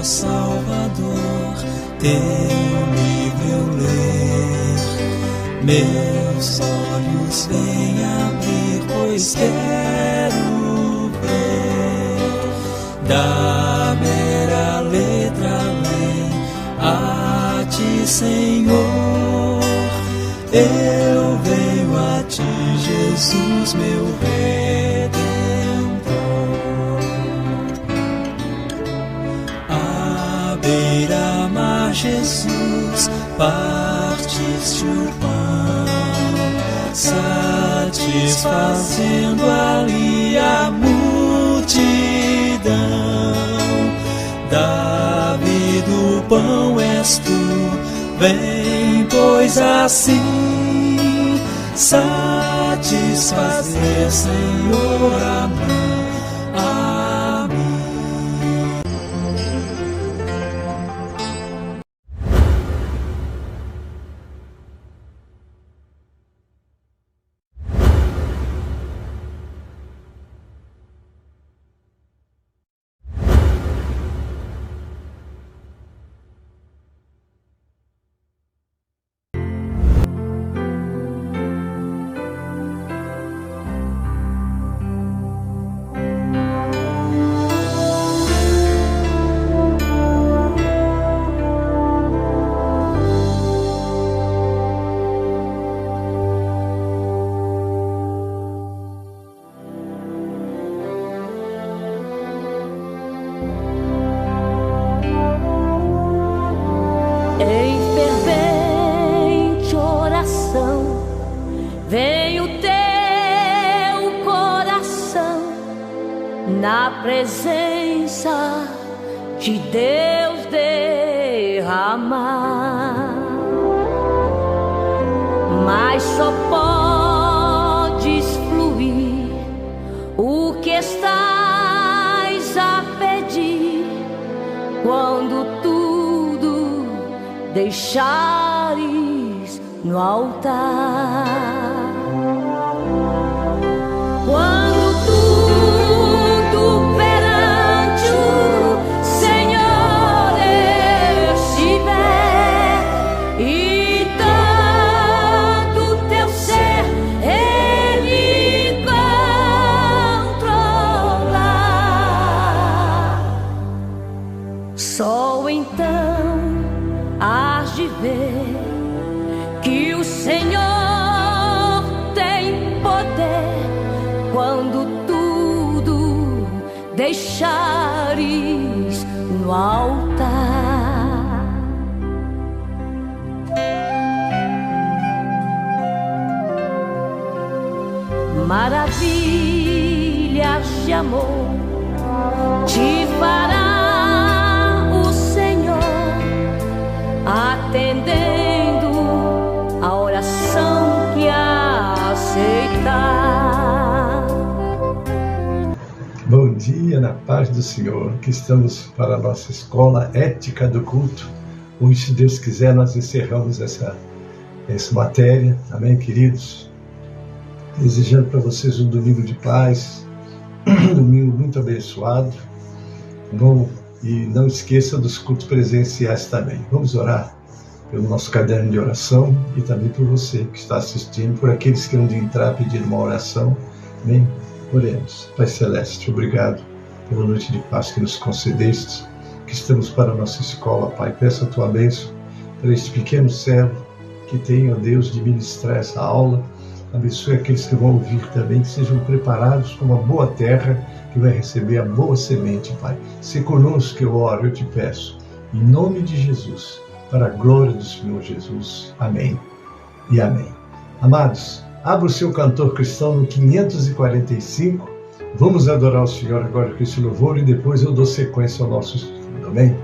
Salvador, teu livro eu ler. Meus olhos vêm abrir, pois quero ver da mera letra além a ti, Senhor. Eu venho a ti, Jesus, meu Redentor. À beira-mar, Jesus, partiste o pão, satisfazendo ali a multidão. Davi do pão és tu, vem, pois assim satisfazer, Senhor, a mim. Na presença de Deus derramar, mas só podes fluir o que estás a pedir quando tudo deixares no altar. Só então hás de ver que o Senhor tem poder quando tudo deixares no altar. Maravilhas de amor te fará atendendo a oração que aceitar. Bom dia, na paz do Senhor, que estamos para a nossa escola ética do culto. Hoje, se Deus quiser, nós encerramos essa matéria, amém, queridos? Desejando para vocês um domingo de paz, um domingo muito abençoado. Bom, e não esqueça dos cultos presenciais também. Vamos orar pelo nosso caderno de oração e também por você que está assistindo, por aqueles que vão de entrar pedindo uma oração. Amém? Oremos. Pai Celeste, obrigado pela noite de paz que nos concedeste, que estamos para a nossa escola, Pai. Peço a tua bênção para este pequeno servo que tem, ó Deus, de ministrar essa aula. Abençoe aqueles que vão ouvir também, que sejam preparados com uma boa terra, que vai receber a boa semente, Pai. Se conosco eu oro, eu te peço, em nome de Jesus, para a glória do Senhor Jesus. Amém e amém. Amados, abra o seu cantor cristão no 545. Vamos adorar o Senhor agora com esse louvor e depois eu dou sequência ao nosso estudo. Amém?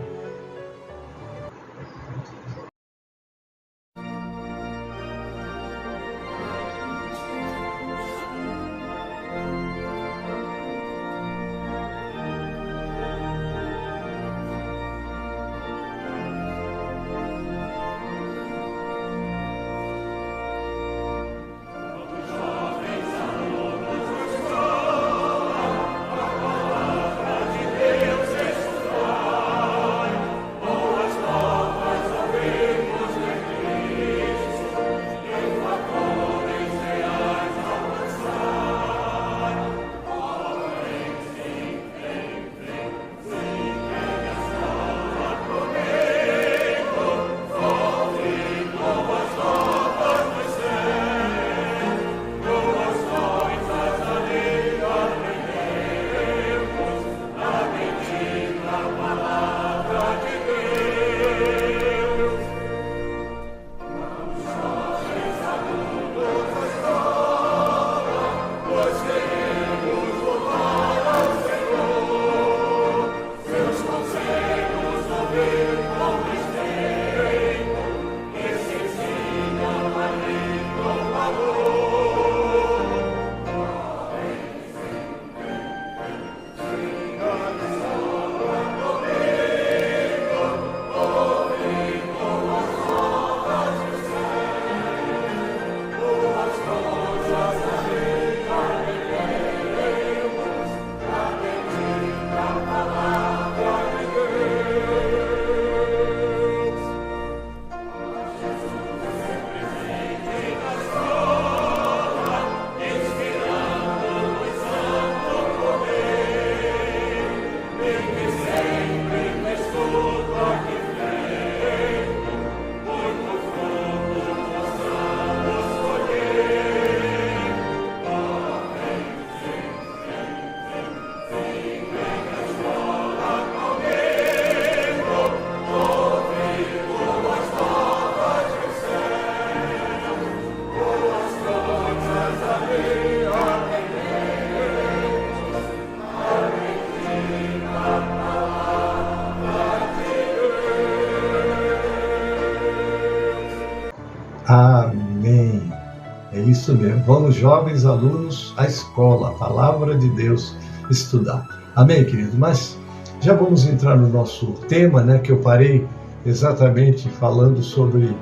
É isso mesmo. Vamos, jovens alunos, à escola, a palavra de Deus, estudar. Amém, querido? Mas já vamos entrar no nosso tema, né, que eu parei exatamente falando sobre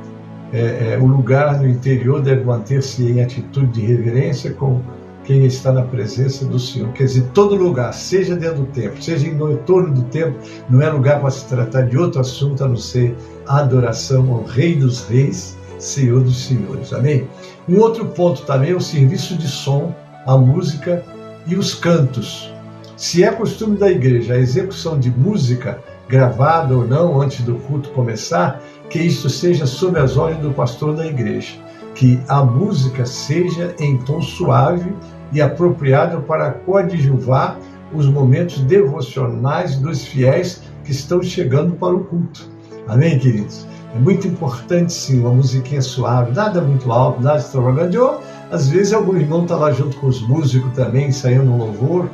o lugar no interior deve manter-se em atitude de reverência com quem está na presença do Senhor. Quer dizer, todo lugar, seja dentro do templo, seja no entorno do templo, não é lugar para se tratar de outro assunto a não ser a adoração ao Rei dos Reis, Senhor dos Senhores. Amém? Um outro ponto também é o serviço de som, a música e os cantos. Se é costume da igreja a execução de música, gravada ou não, antes do culto começar, que isso seja sob as ordens do pastor da igreja. Que a música seja em tom suave e apropriado para coadjuvar os momentos devocionais dos fiéis que estão chegando para o culto. Amém, queridos? É muito importante, sim, uma musiquinha suave, nada muito alto, nada extravagante. Ou, às vezes, algum irmão está lá junto com os músicos também, ensaiando um louvor.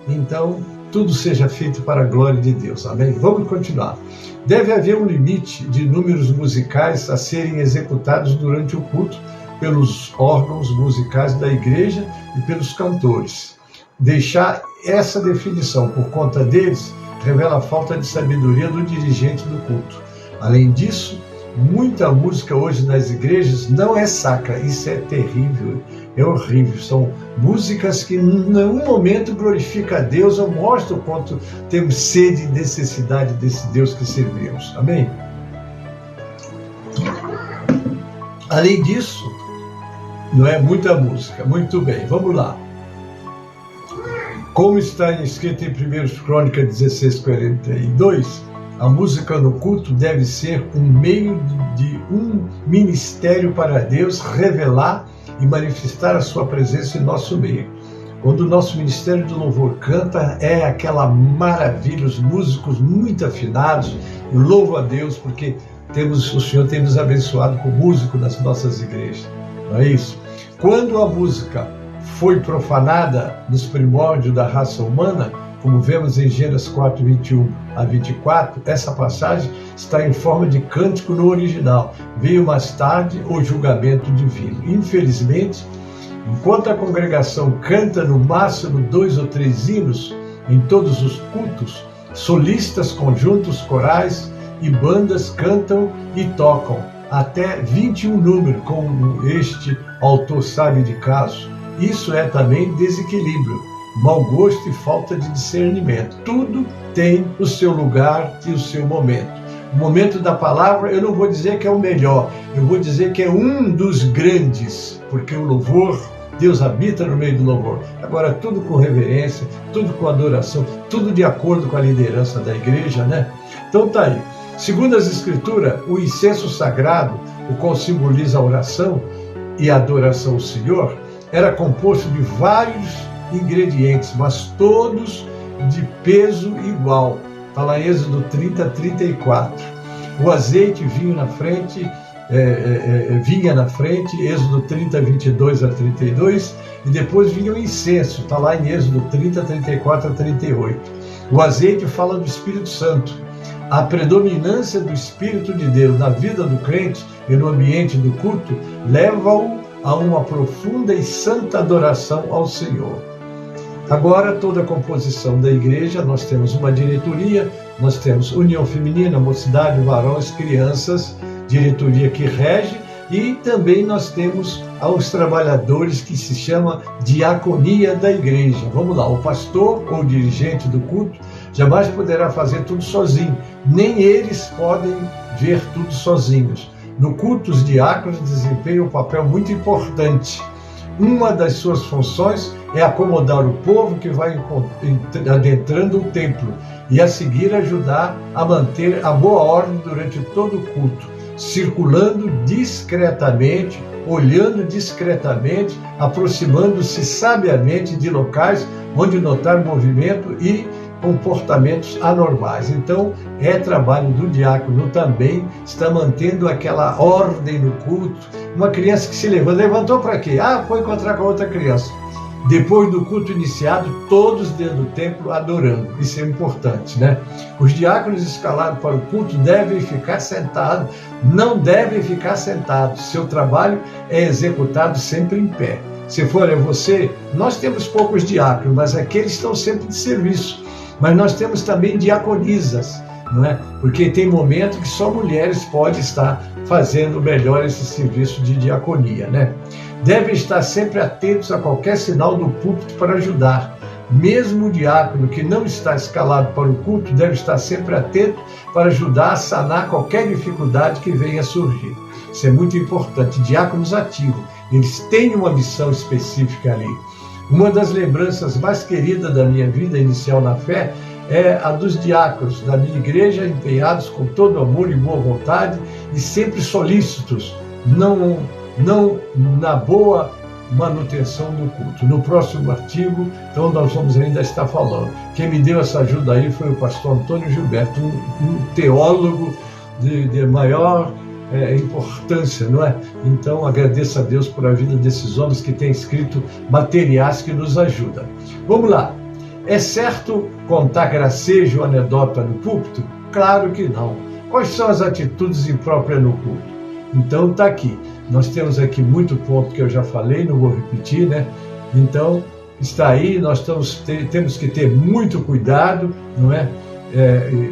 Então, tudo seja feito para a glória de Deus. Amém? Vamos continuar. Deve haver um limite de números musicais a serem executados durante o culto pelos órgãos musicais da igreja e pelos cantores. Deixar essa definição por conta deles revela a falta de sabedoria do dirigente do culto. Além disso, muita música hoje nas igrejas não é sacra. Isso é terrível, é horrível. São músicas que em nenhum momento glorificam a Deus ou mostram o quanto temos sede e necessidade desse Deus que servimos. Amém? Além disso, não é muita música. Muito bem, vamos lá. Como está escrito em 1 Crônicas 16:42, a música no culto deve ser um meio de um ministério para Deus revelar e manifestar a sua presença em nosso meio. Quando o nosso ministério de louvor canta, é aquela maravilha, os músicos muito afinados. Eu louvo a Deus porque o Senhor tem nos abençoado com músico nas nossas igrejas. Não é isso? Quando a música foi profanada nos primórdios da raça humana, como vemos em Gênesis 4:21-24, essa passagem está em forma de cântico no original. Veio mais tarde o julgamento divino. Infelizmente, enquanto a congregação canta no máximo 2 ou 3 hinos em todos os cultos, solistas, conjuntos, corais e bandas cantam e tocam até 21 números, como este autor sabe de caso. Isso é também desequilíbrio, mau gosto e falta de discernimento. Tudo tem o seu lugar e o seu momento. O momento da palavra, eu não vou dizer que é o melhor, eu vou dizer que é um dos grandes, porque o louvor, Deus habita no meio do louvor. Agora, tudo com reverência, tudo com adoração, tudo de acordo com a liderança da igreja, né? Então tá aí. Segundo as Escrituras, o incenso sagrado, o qual simboliza a oração e a adoração ao Senhor, era composto de vários ingredientes, mas todos de peso igual. Está lá em Êxodo 30:34. O azeite vinha na frente, Êxodo 30:22-32, e depois vinha o incenso, está lá em Êxodo 30:34-38. O azeite fala do Espírito Santo. A predominância do Espírito de Deus na vida do crente e no ambiente do culto leva-o a uma profunda e santa adoração ao Senhor. Agora, toda a composição da igreja, nós temos uma diretoria, nós temos união feminina, mocidade, varões, crianças, diretoria que rege, e também nós temos aos trabalhadores que se chama diaconia da igreja. Vamos lá, o pastor ou dirigente do culto jamais poderá fazer tudo sozinho, nem eles podem ver tudo sozinhos. No culto, os diáconos desempenham um papel muito importante. Uma das suas funções é acomodar o povo que vai adentrando o templo e a seguir ajudar a manter a boa ordem durante todo o culto, circulando discretamente, olhando discretamente, aproximando-se sabiamente de locais onde notar movimento e comportamentos anormais. Então, é trabalho do diácono também, está mantendo aquela ordem no culto. Uma criança que se levantou para quê? Foi encontrar com outra criança. Depois do culto iniciado, todos dentro do templo adorando. Isso é importante, né? Os diáconos escalados para o culto devem ficar sentados, não devem ficar sentados. Seu trabalho é executado sempre em pé. Se for você, nós temos poucos diáconos, mas aqueles estão sempre de serviço. Mas nós temos também diaconisas, não é? Porque tem momento que só mulheres podem estar fazendo melhor esse serviço de diaconia, né? Devem estar sempre atentos a qualquer sinal do púlpito para ajudar. Mesmo o diácono que não está escalado para o culto deve estar sempre atento para ajudar a sanar qualquer dificuldade que venha a surgir. Isso é muito importante. Diáconos ativos, eles têm uma missão específica ali. Uma das lembranças mais queridas da minha vida inicial na fé é a dos diáconos da minha igreja, empenhados com todo amor e boa vontade e sempre solícitos, não na boa manutenção do culto. No próximo artigo, então, nós vamos ainda estar falando. Quem me deu essa ajuda aí foi o pastor Antônio Gilberto, um teólogo de maior importância, não é? Então, agradeço a Deus por a vida desses homens que têm escrito materiais que nos ajudam. Vamos lá. É certo contar gracejo ou anedota no púlpito? Claro que não. Quais são as atitudes impróprias no culto? Então, está aqui. Nós temos aqui muito ponto que eu já falei, não vou repetir, né? Então, está aí, nós temos que ter muito cuidado, não é?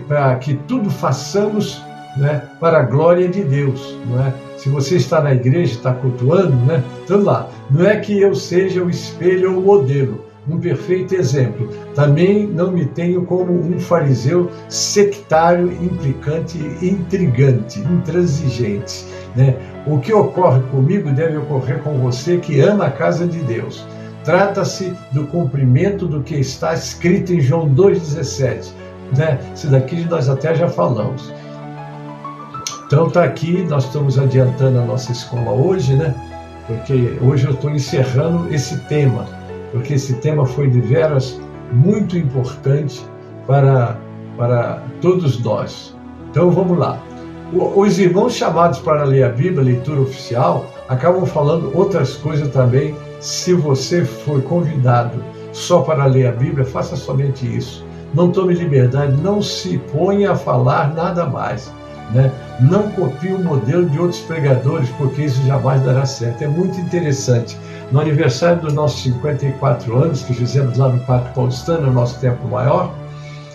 Para que tudo façamos, né, para a glória de Deus, não é? Se você está na igreja, está cultuando, né? Então lá, não é que eu seja o espelho ou o modelo, um perfeito exemplo. Também não me tenho como um fariseu sectário, implicante, intrigante, intransigente, né? O que ocorre comigo deve ocorrer com você que ama a casa de Deus. Trata-se do cumprimento do que está escrito em João 2,17, né? Isso daqui nós até já falamos. Então está aqui, nós estamos adiantando a nossa escola hoje, né? Porque hoje eu estou encerrando esse tema, porque esse tema foi de veras muito importante para todos nós. Então vamos lá. Os irmãos chamados para ler a Bíblia, a leitura oficial, acabam falando outras coisas também. Se você for convidado só para ler a Bíblia, faça somente isso. Não tome liberdade, não se ponha a falar nada mais, né? Não copie o modelo de outros pregadores, porque isso jamais dará certo. É muito interessante. No aniversário dos nossos 54 anos, que fizemos lá no Parque Paulistano, no nosso templo maior,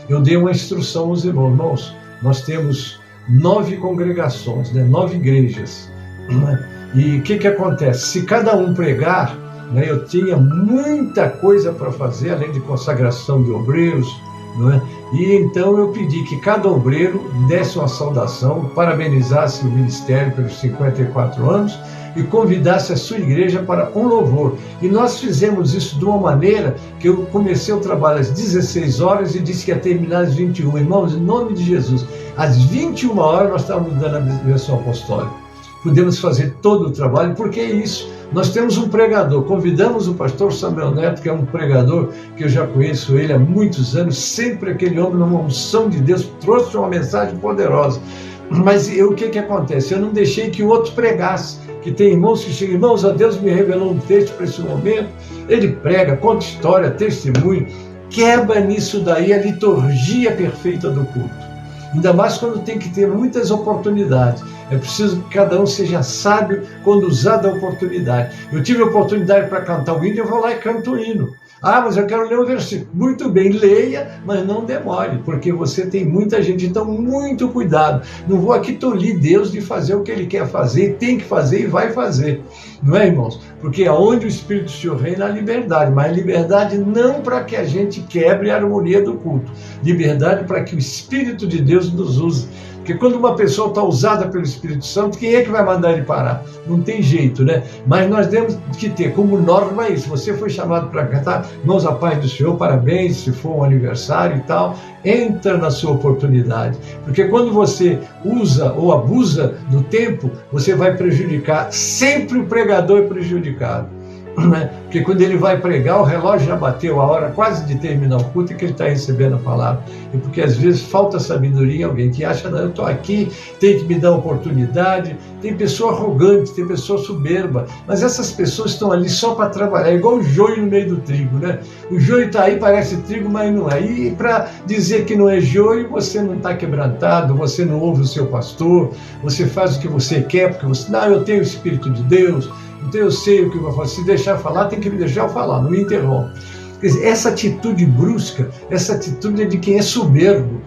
eu dei uma instrução aos irmãos. Nós temos 9 congregações, né? 9 igrejas, né? E o que acontece? Se cada um pregar, né, eu tinha muita coisa para fazer, além de consagração de obreiros, não é? E então eu pedi que cada obreiro desse uma saudação, parabenizasse o ministério pelos 54 anos e convidasse a sua igreja para um louvor. E nós fizemos isso de uma maneira que eu comecei o trabalho às 16 horas e disse que ia terminar às 21. Irmãos, em nome de Jesus, às 21 horas nós estávamos dando a benção apostólica. Podemos fazer todo o trabalho, porque é isso. Nós temos um pregador, convidamos o pastor Samuel Neto, que é um pregador que eu já conheço ele há muitos anos, sempre aquele homem numa unção de Deus, trouxe uma mensagem poderosa. Mas o que acontece? Eu não deixei que o outro pregasse, que tem irmãos que chegam, irmãos, Deus me revelou um texto para esse momento, ele prega, conta história, testemunho, quebra nisso daí a liturgia perfeita do culto. Ainda mais quando tem que ter muitas oportunidades. É preciso que cada um seja sábio quando usar da oportunidade. Eu tive a oportunidade para cantar o hino, eu vou lá e canto o hino. Ah, mas eu quero ler um versículo. Muito bem, leia, mas não demore, porque você tem muita gente. Então, muito cuidado. Não vou aqui tolir Deus de fazer o que Ele quer fazer, tem que fazer e vai fazer. Não é, irmãos? Porque aonde o Espírito do Senhor reina, há liberdade. Mas liberdade não para que a gente quebre a harmonia do culto. Liberdade para que o Espírito de Deus nos use. Porque quando uma pessoa está usada pelo Espírito Santo, quem é que vai mandar ele parar? Não tem jeito, né? Mas nós temos que ter como norma isso. Você foi chamado para cantar, irmãos, a paz do Senhor, parabéns, se for um aniversário e tal, entra na sua oportunidade. Porque quando você usa ou abusa do tempo, você vai prejudicar. Sempre o pregador é prejudicado. né? Porque quando ele vai pregar, o relógio já bateu a hora quase de terminar o culto e que ele está recebendo a palavra. E porque às vezes falta sabedoria em alguém que acha, não, eu estou aqui, tem que me dar oportunidade. Tem pessoa arrogante, tem pessoa soberba, mas essas pessoas estão ali só para trabalhar, igual o joio no meio do trigo, né? O joio está aí, parece trigo, mas não é. E para dizer que não é joio, você não está quebrantado, você não ouve o seu pastor, você faz o que você quer, porque você, não, eu tenho o Espírito de Deus, então eu sei o que eu vou fazer. Se deixar falar, tem que me deixar falar, não me interrompe. Quer dizer, essa atitude brusca, essa atitude é de quem é soberbo.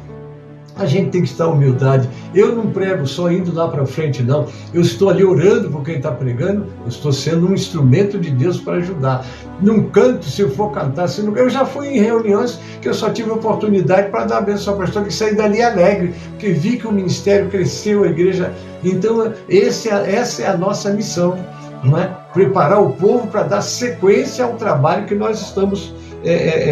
A gente tem que estar humildade. Eu não prego só indo lá para frente, não. Eu estou ali orando por quem está pregando, eu estou sendo um instrumento de Deus para ajudar. Não canto, se eu for cantar, se não... Eu já fui em reuniões que eu só tive oportunidade para dar a bênção ao pastor, que saí dali alegre, porque vi que o ministério cresceu, a igreja... Então, essa é a nossa missão, não é? Preparar o povo para dar sequência ao trabalho que nós estamos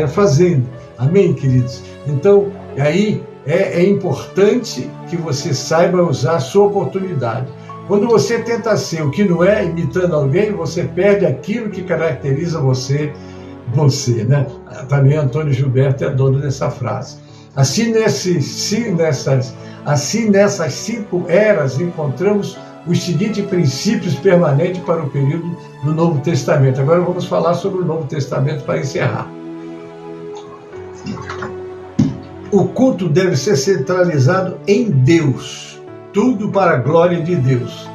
fazendo. Amém, queridos? Então, aí... É importante que você saiba usar a sua oportunidade. Quando você tenta ser o que não é, imitando alguém, você perde aquilo que caracteriza você, né? Também Antônio Gilberto é dono dessa frase. Assim, nessas 5 eras, encontramos os seguintes princípios permanentes para o período do Novo Testamento. Agora vamos falar sobre o Novo Testamento para encerrar. O culto deve ser centralizado em Deus, tudo para a glória de Deus.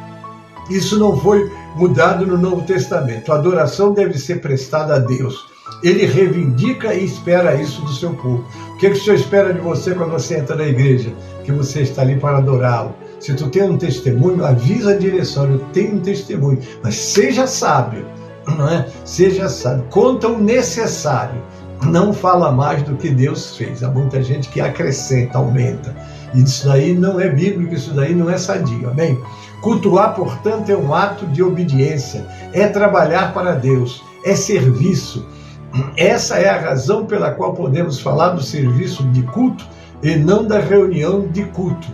Isso não foi mudado no Novo Testamento. A adoração deve ser prestada a Deus. Ele reivindica e espera isso do seu povo. O que o Senhor espera de você quando você entra na igreja? Que você está ali para adorá-lo. Se tu tem um testemunho, avisa a direção, eu tenho um testemunho. Mas seja sábio, não é? Seja sábio. Conta o necessário. Não fala mais do que Deus fez. Há muita gente que acrescenta, aumenta. E isso daí não é bíblico, isso daí não é sadio. Amém? Cultuar, portanto, é um ato de obediência. É trabalhar para Deus. É serviço. Essa é a razão pela qual podemos falar do serviço de culto e não da reunião de culto.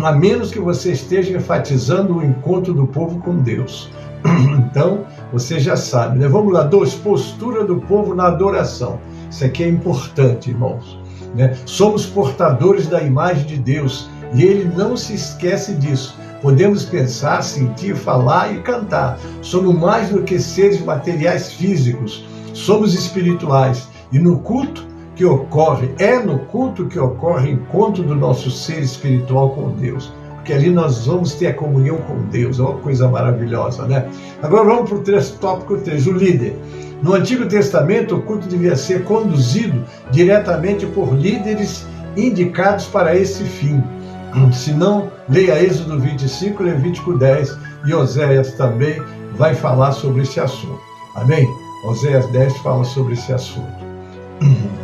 A menos que você esteja enfatizando o encontro do povo com Deus. Então, você já sabe, né? Vamos lá. 2. Postura do povo na adoração. Isso aqui é importante, irmãos, né? Somos portadores da imagem de Deus e Ele não se esquece disso. Podemos pensar, sentir, falar e cantar. Somos mais do que seres materiais físicos. Somos espirituais. E no culto que ocorre, no culto que ocorre o encontro do nosso ser espiritual com Deus. Porque ali nós vamos ter a comunhão com Deus. É uma coisa maravilhosa, né? Agora vamos para o tópico 3, o líder. No Antigo Testamento, o culto devia ser conduzido diretamente por líderes indicados para esse fim. Se não, leia Êxodo 25, Levítico 10 e Oséias também vai falar sobre esse assunto. Amém? Oséias 10 fala sobre esse assunto.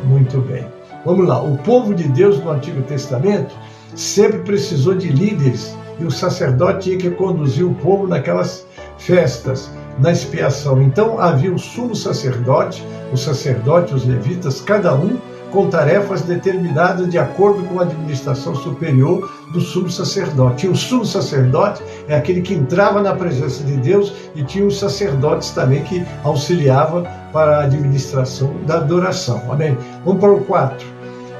Muito bem. Vamos lá. O povo de Deus no Antigo Testamento sempre precisou de líderes e o sacerdote tinha que conduzir o povo naquelas festas, na expiação. Então havia o sumo sacerdote, os levitas, cada um com tarefas determinadas de acordo com a administração superior do sumo sacerdote. E o sumo sacerdote é aquele que entrava na presença de Deus e tinha os sacerdotes também que auxiliavam para a administração da adoração. Amém? Vamos para o 4.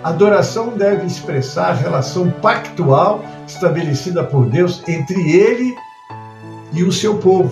A adoração deve expressar a relação pactual estabelecida por Deus entre Ele e o seu povo,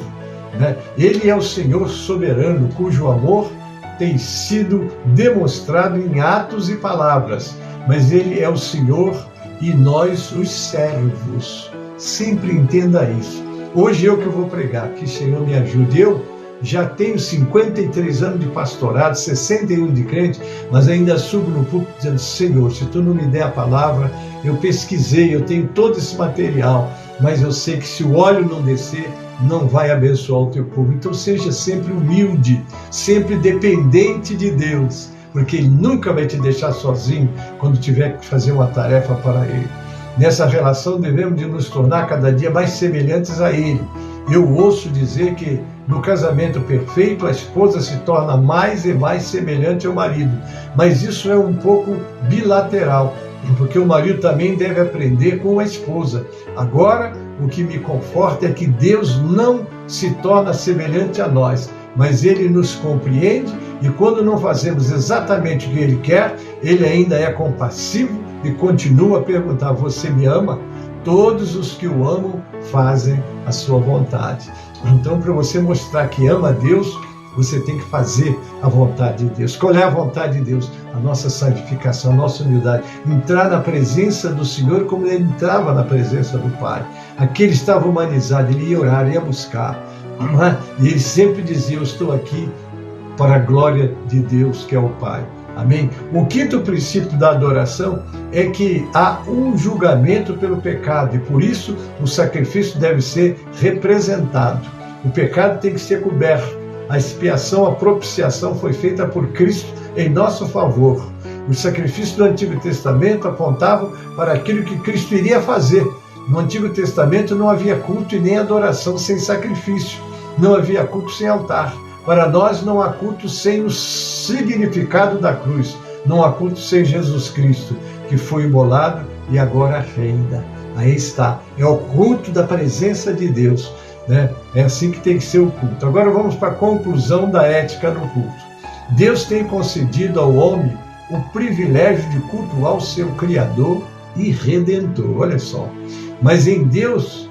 né? Ele é o Senhor soberano, cujo amor tem sido demonstrado em atos e palavras, mas Ele é o Senhor e nós os servos. Sempre entenda isso. Hoje eu que vou pregar, que o Senhor me ajude. Eu já tenho 53 anos de pastorado, 61 de crente, mas ainda subo no púlpito dizendo: Senhor, se Tu não me der a palavra, eu pesquisei, eu tenho todo esse material, mas eu sei que se o óleo não descer, não vai abençoar o teu povo. Então seja sempre humilde, sempre dependente de Deus, porque Ele nunca vai te deixar sozinho quando tiver que fazer uma tarefa para Ele. Nessa relação devemos de nos tornar cada dia mais semelhantes a Ele. Eu ouço dizer que no casamento perfeito a esposa se torna mais e mais semelhante ao marido, mas isso é um pouco bilateral, porque o marido também deve aprender com a esposa. Agora, o que me conforta é que Deus não se torna semelhante a nós, mas Ele nos compreende e quando não fazemos exatamente o que Ele quer, Ele ainda é compassivo e continua a perguntar: você me ama? Todos os que o amam fazem a sua vontade. Então, para você mostrar que ama a Deus, você tem que fazer a vontade de Deus. Qual é a vontade de Deus? A nossa santificação, a nossa humildade. Entrar na presença do Senhor como Ele entrava na presença do Pai. Aqui Ele estava humanizado, Ele ia orar, ia buscar. E Ele sempre dizia: eu estou aqui para a glória de Deus, que é o Pai. Amém? O quinto princípio da adoração é que há um julgamento pelo pecado e por isso o sacrifício deve ser representado. O pecado tem que ser coberto. A expiação, a propiciação foi feita por Cristo em nosso favor. Os sacrifícios do Antigo Testamento apontavam para aquilo que Cristo iria fazer. No Antigo Testamento não havia culto e nem adoração sem sacrifício. Não havia culto sem altar. Para nós não há culto sem o significado da cruz. Não há culto sem Jesus Cristo, que foi imolado e agora reina. Aí está. É o culto da presença de Deus. Né? É assim que tem que ser o culto. Agora vamos para a conclusão da ética no culto. Deus tem concedido ao homem o privilégio de cultuar o seu Criador e Redentor. Olha só. Mas em Deus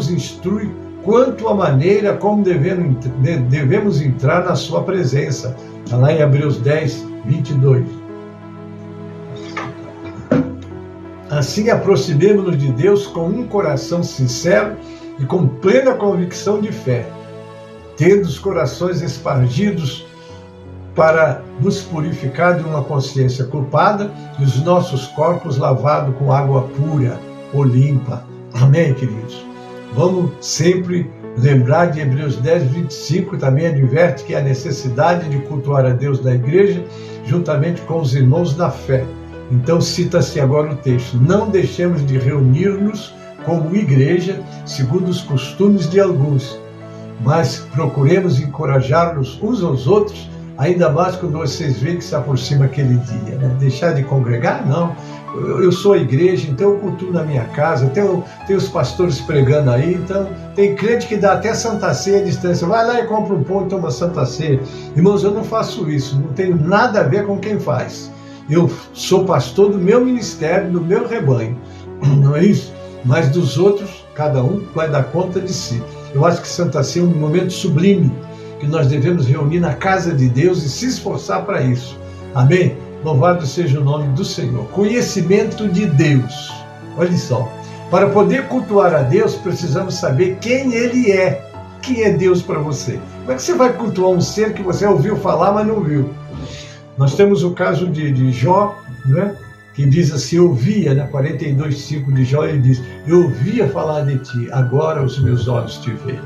instrui quanto à maneira como devemos entrar na sua presença. Está lá em Hebreus 10, 22. Assim aproximemo-nos de Deus com um coração sincero e com plena convicção de fé, tendo os corações espargidos para nos purificar de uma consciência culpada e os nossos corpos lavados com água pura ou limpa. Amém, queridos? Vamos sempre lembrar de Hebreus 10, 25, também adverte que há necessidade de cultuar a Deus na igreja, juntamente com os irmãos da fé. Então cita-se agora o texto: não deixemos de reunir-nos como igreja, segundo os costumes de alguns, mas procuremos encorajar-nos uns aos outros, ainda mais quando vocês veem que se aproxima aquele dia. Né? Deixar de congregar? Não. Eu sou a igreja, então eu cultuo na minha casa, tem os pastores pregando aí, então tem crente que dá até Santa Ceia à distância, vai lá e compra um pão e toma Santa Ceia. Irmãos, eu não faço isso, não tenho nada a ver com quem faz. Eu sou pastor do meu ministério, do meu rebanho, não é isso? Mas dos outros, cada um vai dar conta de si. Eu acho que Santa Ceia é um momento sublime, que nós devemos reunir na casa de Deus e se esforçar para isso. Amém? Louvado seja o nome do Senhor. Conhecimento de Deus. Olha só. Para poder cultuar a Deus, precisamos saber quem Ele é. Quem é Deus para você? Como é que você vai cultuar um ser que você ouviu falar, mas não viu? Nós temos o caso de Jó, né? Que diz assim: eu via, na 42:5 de Jó, ele diz: eu ouvia falar de ti, agora os meus olhos te veem.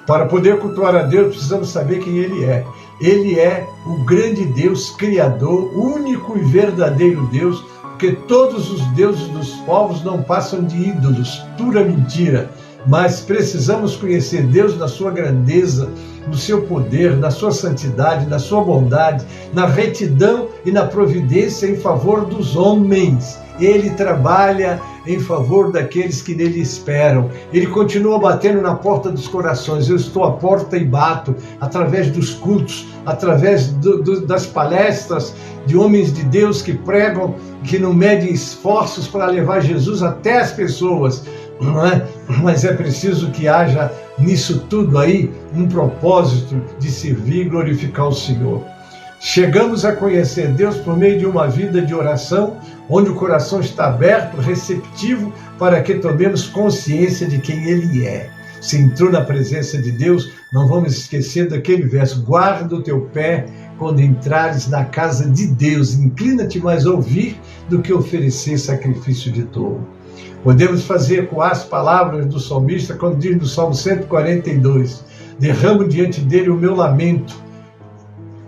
Para poder cultuar a Deus, precisamos saber quem Ele é. Ele é o grande Deus, Criador, único e verdadeiro Deus, porque todos os deuses dos povos não passam de ídolos, pura mentira. Mas precisamos conhecer Deus na sua grandeza, no seu poder, na sua santidade, na sua bondade, na retidão e na providência em favor dos homens. Ele trabalha em favor daqueles que nele esperam. Ele continua batendo na porta dos corações. Eu estou à porta e bato, através dos cultos, através das palestras de homens de Deus que pregam, que não medem esforços para levar Jesus até as pessoas. Não é? Mas é preciso que haja nisso tudo aí um propósito de servir e glorificar o Senhor. Chegamos a conhecer Deus por meio de uma vida de oração, onde o coração está aberto, receptivo, para que tomemos consciência de quem Ele é. Se entrou na presença de Deus, não vamos esquecer daquele verso: guarda o teu pé quando entrares na casa de Deus, inclina-te mais a ouvir do que oferecer sacrifício de tolo. Podemos fazer com as palavras do salmista, quando diz no Salmo 142, derramo diante dele o meu lamento,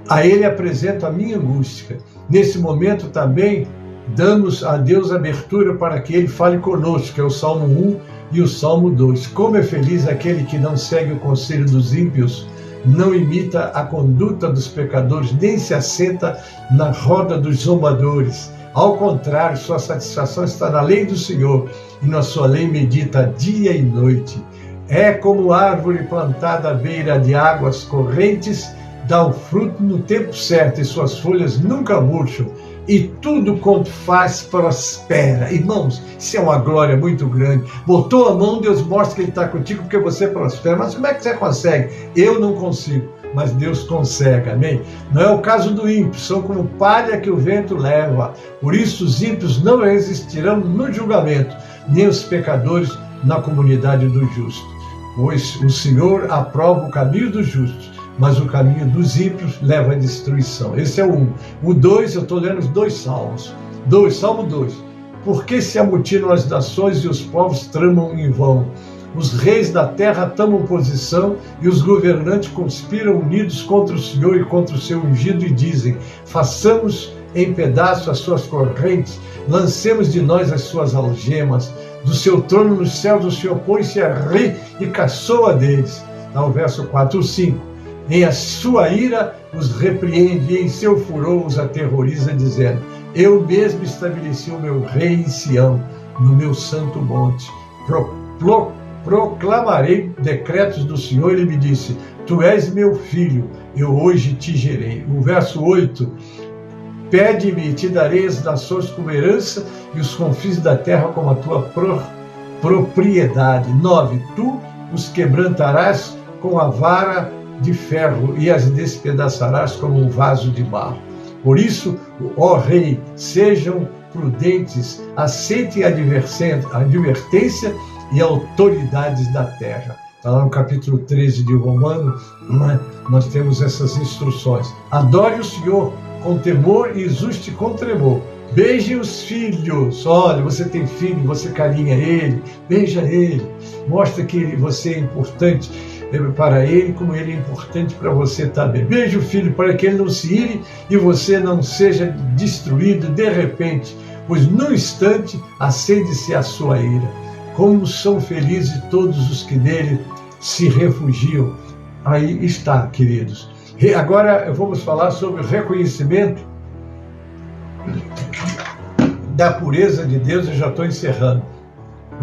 a ele apresento a minha angústia. Nesse momento também damos a Deus abertura para que ele fale conosco, que é o Salmo 1 e o Salmo 2. Como é feliz aquele que não segue o conselho dos ímpios, não imita a conduta dos pecadores, nem se assenta na roda dos zombadores. Ao contrário, sua satisfação está na lei do Senhor, e na sua lei medita dia e noite. É como árvore plantada à beira de águas correntes, dá o fruto no tempo certo e suas folhas nunca murcham. E tudo quanto faz prospera. Irmãos, isso é uma glória muito grande. Botou a mão, Deus mostra que Ele está contigo porque você prospera. Mas como é que você consegue? Eu não consigo, mas Deus consegue, amém? Não é o caso do ímpio, são como palha que o vento leva. Por isso os ímpios não resistirão no julgamento, nem os pecadores na comunidade do justo. Pois o Senhor aprova o caminho dos justos, mas o caminho dos ímpios leva à destruição. Esse é o 1. O 2, eu estou lendo os 2 salmos. Salmo 2. Por que se amotinam as nações e os povos tramam em vão? Os reis da terra tomam posição e os governantes conspiram unidos contra o Senhor e contra o seu ungido e dizem: façamos em pedaços as suas correntes, lancemos de nós as suas algemas. Do seu trono nos céus o Senhor põe-se a rir e caçoa deles. Tá, o verso 4. O 5. Em a sua ira os repreende e em seu furor os aterroriza, dizendo: eu mesmo estabeleci o meu rei em Sião, no meu santo monte. Proclamarei decretos do Senhor. Ele me disse: tu és meu filho, eu hoje te gerei. O verso 8. Pede-me e te darei as nações como herança e os confins da terra como a tua propriedade. 9. Tu os quebrantarás com a vara de ferro e as despedaçarás como um vaso de barro. Por isso, ó rei, sejam prudentes, aceitem a advertência e autoridades da terra. Está lá no capítulo 13 de Romanos, nós temos essas instruções. Adore o Senhor com temor e exulte com tremor. Beije os filhos. Olha, você tem filho, você carinha ele, beija ele. Mostra que você é importante para ele, como ele é importante para você também. Beije o filho para que ele não se ire e você não seja destruído de repente, pois no instante acende-se a sua ira. Como são felizes todos os que nele se refugiam. Aí está, queridos. Agora vamos falar sobre o reconhecimento da pureza de Deus. Eu já estou encerrando.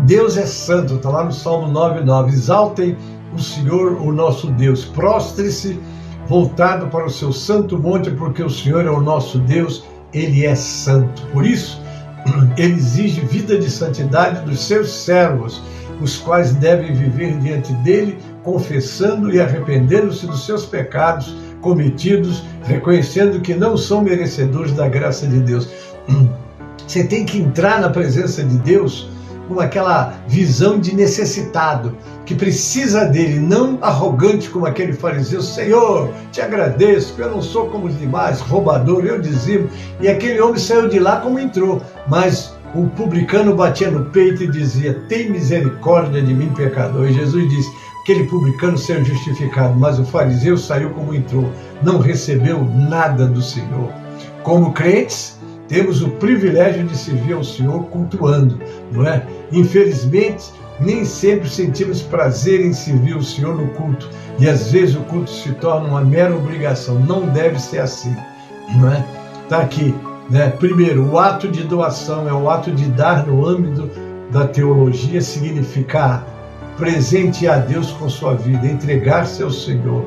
Deus é santo, está lá no Salmo 9:9. Exaltem o Senhor, o nosso Deus. Prostre-se voltado para o seu santo monte, porque o Senhor é o nosso Deus, Ele é santo. Por isso, Ele exige vida de santidade dos seus servos, os quais devem viver diante dEle, confessando e arrependendo-se dos seus pecados cometidos, reconhecendo que não são merecedores da graça de Deus. Você tem que entrar na presença de Deus com aquela visão de necessitado, que precisa dele, não arrogante como aquele fariseu. Senhor, te agradeço, que eu não sou como os demais, roubador, eu dizimo. E aquele homem saiu de lá como entrou, mas o publicano batia no peito e dizia: tem misericórdia de mim, pecador. E Jesus disse: aquele publicano saiu justificado, mas o fariseu saiu como entrou, não recebeu nada do Senhor. Como crentes, temos o privilégio de servir ao Senhor cultuando, não é? Infelizmente, nem sempre sentimos prazer em servir o Senhor no culto, e às vezes o culto se torna uma mera obrigação. Não deve ser assim, não é? Está aqui, né? Primeiro, o ato de doação é o ato de dar. No âmbito da teologia, significa presente a Deus com sua vida, entregar-se ao Senhor,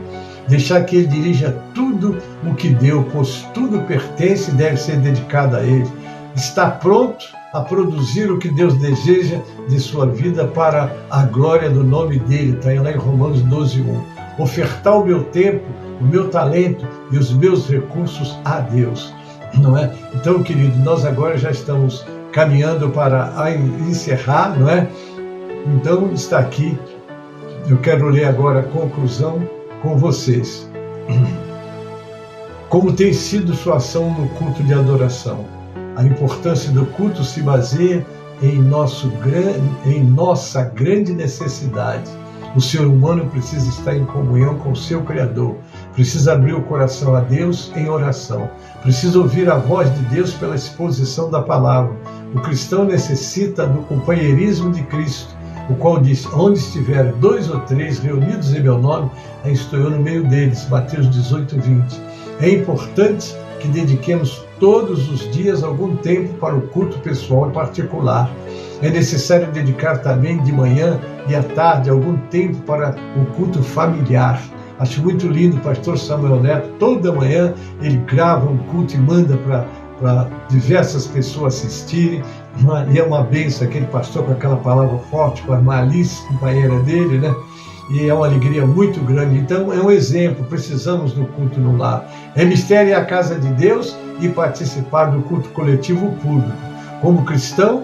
deixar que Ele dirija tudo o que deu, pois tudo pertence e deve ser dedicado a Ele. Estar pronto a produzir o que Deus deseja de sua vida para a glória do nome dEle. Está lá em Romanos 12:1. Ofertar o meu tempo, o meu talento e os meus recursos a Deus, não é? Então, querido, nós agora já estamos caminhando para encerrar, não é? Então, está aqui. Eu quero ler agora a conclusão com vocês. Como tem sido sua ação no culto de adoração? A importância do culto se baseia em nossa grande necessidade. O ser humano precisa estar em comunhão com o seu Criador, precisa abrir o coração a Deus em oração, precisa ouvir a voz de Deus pela exposição da palavra. O cristão necessita do companheirismo de Cristo, o qual disse: onde estiver 2 ou 3 reunidos em meu nome, aí estou eu no meio deles. Mateus 18:20. É importante que dediquemos todos os dias algum tempo para o culto pessoal e particular. É necessário dedicar também de manhã e à tarde algum tempo para o culto familiar. Acho muito lindo o pastor Samuel Neto, toda manhã ele grava um culto e manda para diversas pessoas assistirem, e é uma bênção aquele pastor com aquela palavra forte, com a irmã Alice, companheira dele, né? E é uma alegria muito grande. Então é um exemplo, precisamos do culto no lar. É mistério a casa de Deus e participar do culto coletivo público. Como cristão,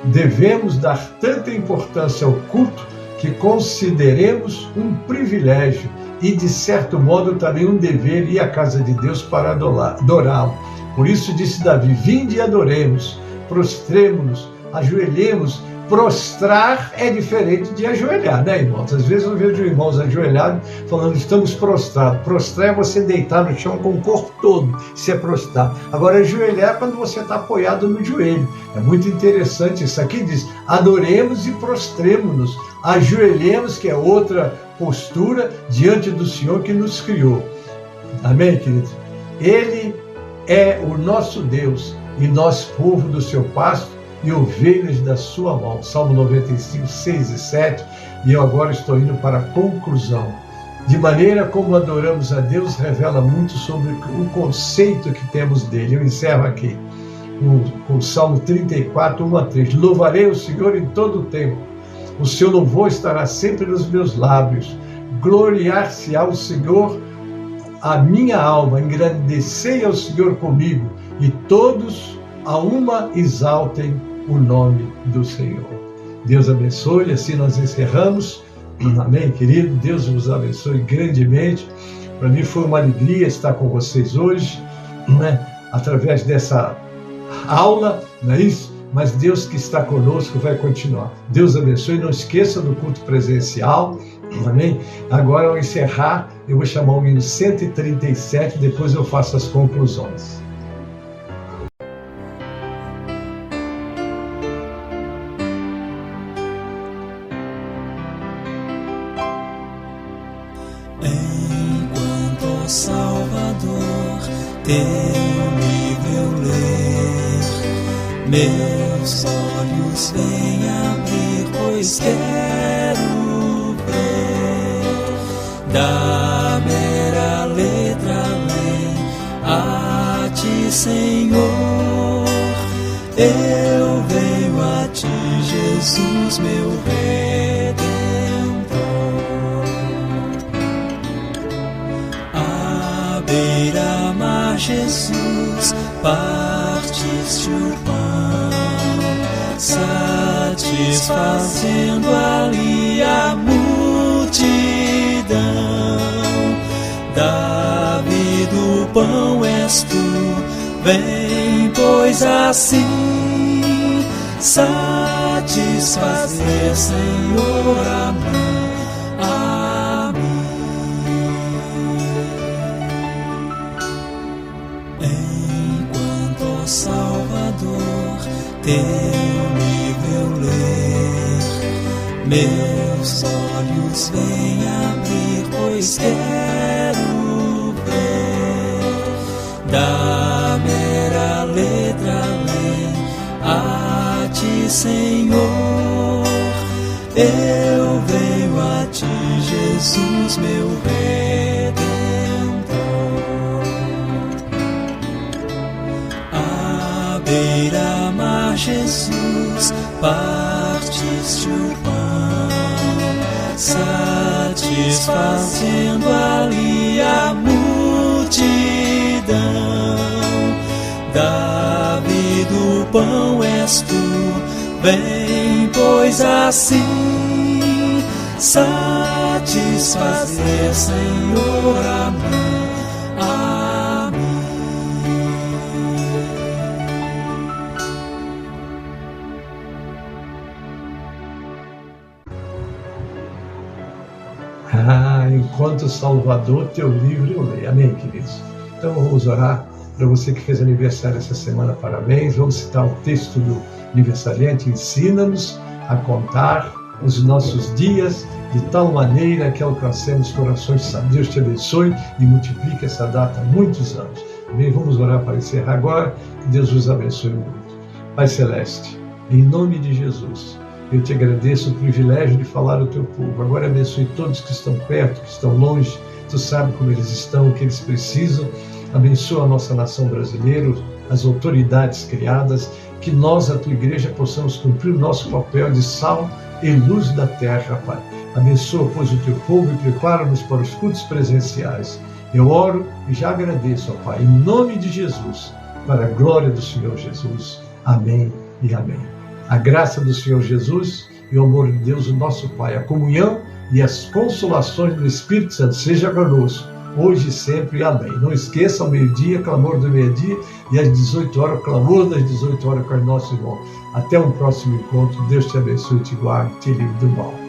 devemos dar tanta importância ao culto que consideremos um privilégio e, de certo modo, também um dever ir à casa de Deus para adorá-lo. Por isso disse Davi: vinde e adoremos, prostremo-nos, ajoelhemos. Prostrar é diferente de ajoelhar, né, irmãos? Às vezes eu vejo irmãos ajoelhados falando estamos prostrados. Prostrar é você deitar no chão com o corpo todo, se é prostrar. Agora, ajoelhar é quando você está apoiado no joelho. É muito interessante isso aqui, diz: adoremos e prostremo-nos, ajoelhemos, que é outra postura diante do Senhor que nos criou. Amém, queridos? Ele é o nosso Deus e nós, povo do seu pasto e ovelhas da sua mão. Salmo 95, 6 e 7. E eu agora estou indo para a conclusão. De maneira como adoramos a Deus revela muito sobre o conceito que temos dele. Eu encerro aqui com o Salmo 34, 1 a 3. Louvarei o Senhor em todo o tempo. O seu louvor estará sempre nos meus lábios. Gloriar-se-á o Senhor a minha alma. Engrandecei ao Senhor comigo. E todos a uma exaltem o nome do Senhor. Deus abençoe, assim nós encerramos. Amém, querido? Deus vos abençoe grandemente. Para mim foi uma alegria estar com vocês hoje, né? Através dessa aula, não é isso? Mas Deus que está conosco vai continuar. Deus abençoe, não esqueça do culto presencial, amém? Agora, ao encerrar, eu vou chamar o hino 137, depois eu faço as conclusões. Salvador, teu livro eu ler, meus olhos vêm abrir, pois quero ver da mera letra além a ti, Senhor. Eu venho a ti, Jesus, meu Redentor. Beira-mar, Jesus, partiste o pão, satisfazendo ali a multidão. Davi do pão és tu, vem, pois assim satisfazer, Senhor, a mim. Salvador, teu livro eu ler, meus olhos vêm abrir, pois quero ver da mera letra além a ti, Senhor. Eu venho a ti, Jesus, meu Redentor. Beira-mar, Jesus, partiste o pão, satisfazendo ali a multidão. Davi do pão és tu, vem, pois assim satisfazer, Senhor, a mim. Enquanto Salvador, teu livro eu leio. Amém, queridos? Então vamos orar para você que fez aniversário essa semana, parabéns. Vamos citar o texto do aniversariante: ensina-nos a contar os nossos dias de tal maneira que alcancemos corações sábios. Deus te abençoe e multiplique essa data muitos anos. Amém? Vamos orar para encerrar agora. Que Deus vos abençoe muito. Pai Celeste, em nome de Jesus, eu te agradeço o privilégio de falar ao teu povo. Agora abençoe todos que estão perto, que estão longe. Tu sabe como eles estão, o que eles precisam. Abençoa a nossa nação brasileira, as autoridades criadas, que nós, a tua igreja, possamos cumprir o nosso papel de sal e luz da terra, Pai. Abençoa, pois, o teu povo e prepara-nos para os cultos presenciais. Eu oro e já agradeço, ó Pai, em nome de Jesus, para a glória do Senhor Jesus. Amém e amém. A graça do Senhor Jesus e o amor de Deus, o nosso Pai, a comunhão e as consolações do Espírito Santo seja conosco, hoje e sempre. Amém. Não esqueça, ao meio-dia, clamor do meio-dia, e às 18 horas, clamor das 18 horas com os nossos irmãos. Até um próximo encontro. Deus te abençoe, te guarde, te livre do mal.